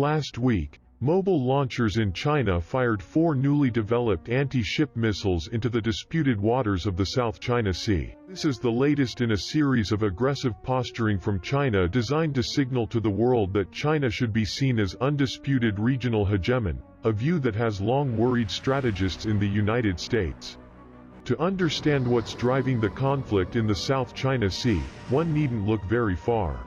Last week, mobile launchers in China fired 4 newly developed anti-ship missiles into the disputed waters of the South China Sea. This is the latest in a series of aggressive posturing from China designed to signal to the world that China should be seen as undisputed regional hegemon, a view that has long worried strategists in the United States. To understand what's driving the conflict in the South China Sea, one needn't look very far.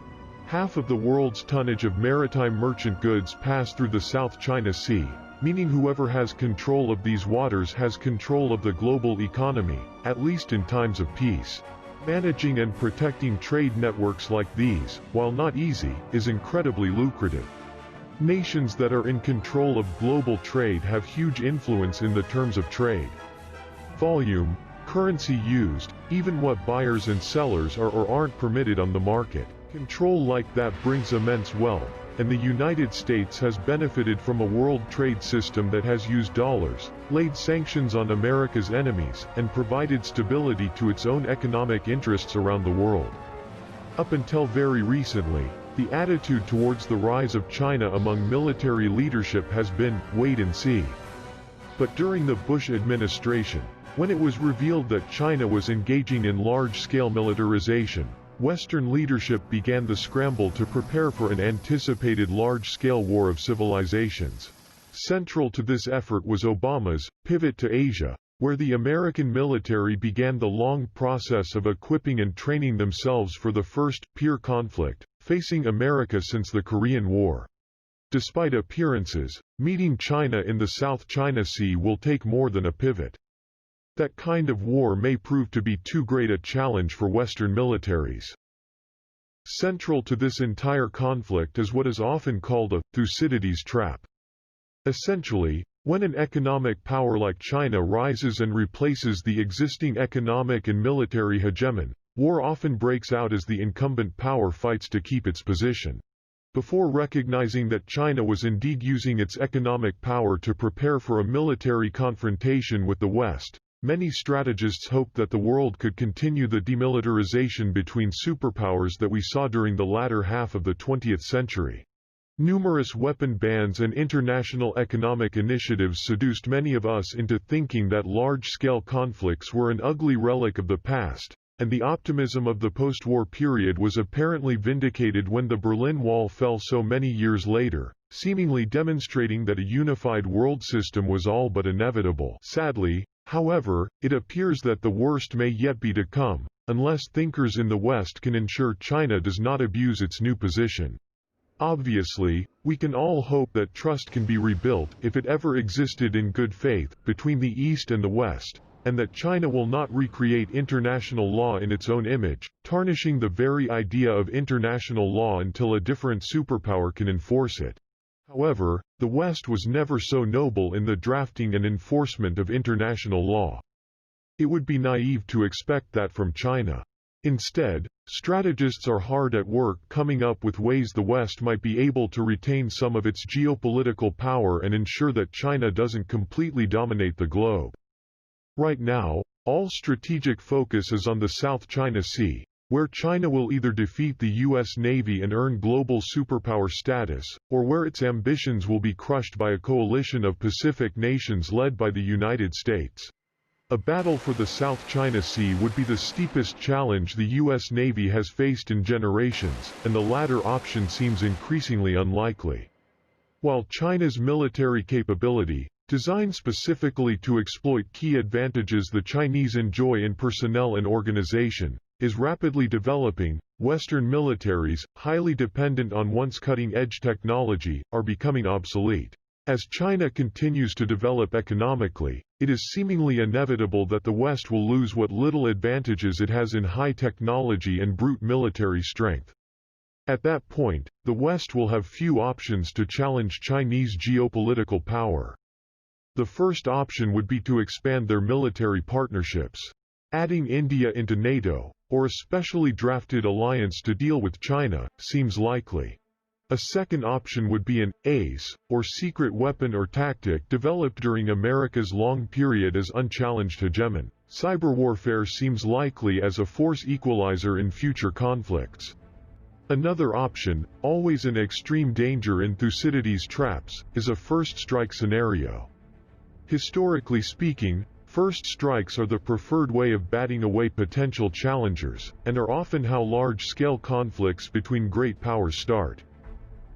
Half of the world's tonnage of maritime merchant goods pass through the South China Sea, meaning whoever has control of these waters has control of the global economy, at least in times of peace. Managing and protecting trade networks like these, while not easy, is incredibly lucrative. Nations that are in control of global trade have huge influence in the terms of trade. Volume, currency used, even what buyers and sellers are or aren't permitted on the market. Control like that brings immense wealth, and the United States has benefited from a world trade system that has used dollars, laid sanctions on America's enemies, and provided stability to its own economic interests around the world. Up until very recently, the attitude towards the rise of China among military leadership has been, wait and see. But during the Bush administration, when it was revealed that China was engaging in large-scale militarization, Western leadership began the scramble to prepare for an anticipated large-scale war of civilizations. Central to this effort was Obama's pivot to Asia, where the American military began the long process of equipping and training themselves for the first peer conflict facing America since the Korean War. Despite appearances, meeting China in the South China Sea will take more than a pivot. That kind of war may prove to be too great a challenge for Western militaries. Central to this entire conflict is what is often called a Thucydides trap. Essentially, when an economic power like China rises and replaces the existing economic and military hegemon, war often breaks out as the incumbent power fights to keep its position. Before recognizing that China was indeed using its economic power to prepare for a military confrontation with the West, many strategists hoped that the world could continue the demilitarization between superpowers that we saw during the latter half of the 20th century. Numerous weapon bans and international economic initiatives seduced many of us into thinking that large-scale conflicts were an ugly relic of the past, and the optimism of the post-war period was apparently vindicated when the Berlin Wall fell so many years later, seemingly demonstrating that a unified world system was all but inevitable. Sadly, however, it appears that the worst may yet be to come, unless thinkers in the West can ensure China does not abuse its new position. Obviously, we can all hope that trust can be rebuilt, if it ever existed in good faith, between the East and the West, and that China will not recreate international law in its own image, tarnishing the very idea of international law until a different superpower can enforce it. However, the West was never so noble in the drafting and enforcement of international law. It would be naive to expect that from China. Instead, strategists are hard at work coming up with ways the West might be able to retain some of its geopolitical power and ensure that China doesn't completely dominate the globe. Right now, all strategic focus is on the South China Sea, where China will either defeat the U.S. Navy and earn global superpower status, or where its ambitions will be crushed by a coalition of Pacific nations led by the United States. A battle for the South China Sea would be the steepest challenge the U.S. Navy has faced in generations, and the latter option seems increasingly unlikely. While China's military capability, designed specifically to exploit key advantages the Chinese enjoy in personnel and organization, is rapidly developing, Western militaries, highly dependent on once cutting-edge technology, are becoming obsolete. As China continues to develop economically, it is seemingly inevitable that the West will lose what little advantages it has in high technology and brute military strength. At that point, the West will have few options to challenge Chinese geopolitical power. The first option would be to expand their military partnerships. Adding India into NATO, or a specially drafted alliance to deal with China, seems likely. A second option would be an ACE, or secret weapon or tactic developed during America's long period as unchallenged hegemon. Cyber warfare seems likely as a force equalizer in future conflicts. Another option, always in extreme danger in Thucydides' traps, is a first strike scenario. Historically speaking, first strikes are the preferred way of batting away potential challengers, and are often how large-scale conflicts between great powers start.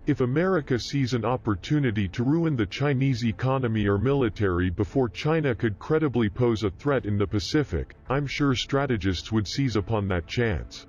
If America sees an opportunity to ruin the Chinese economy or military before China could credibly pose a threat in the Pacific, I'm sure strategists would seize upon that chance.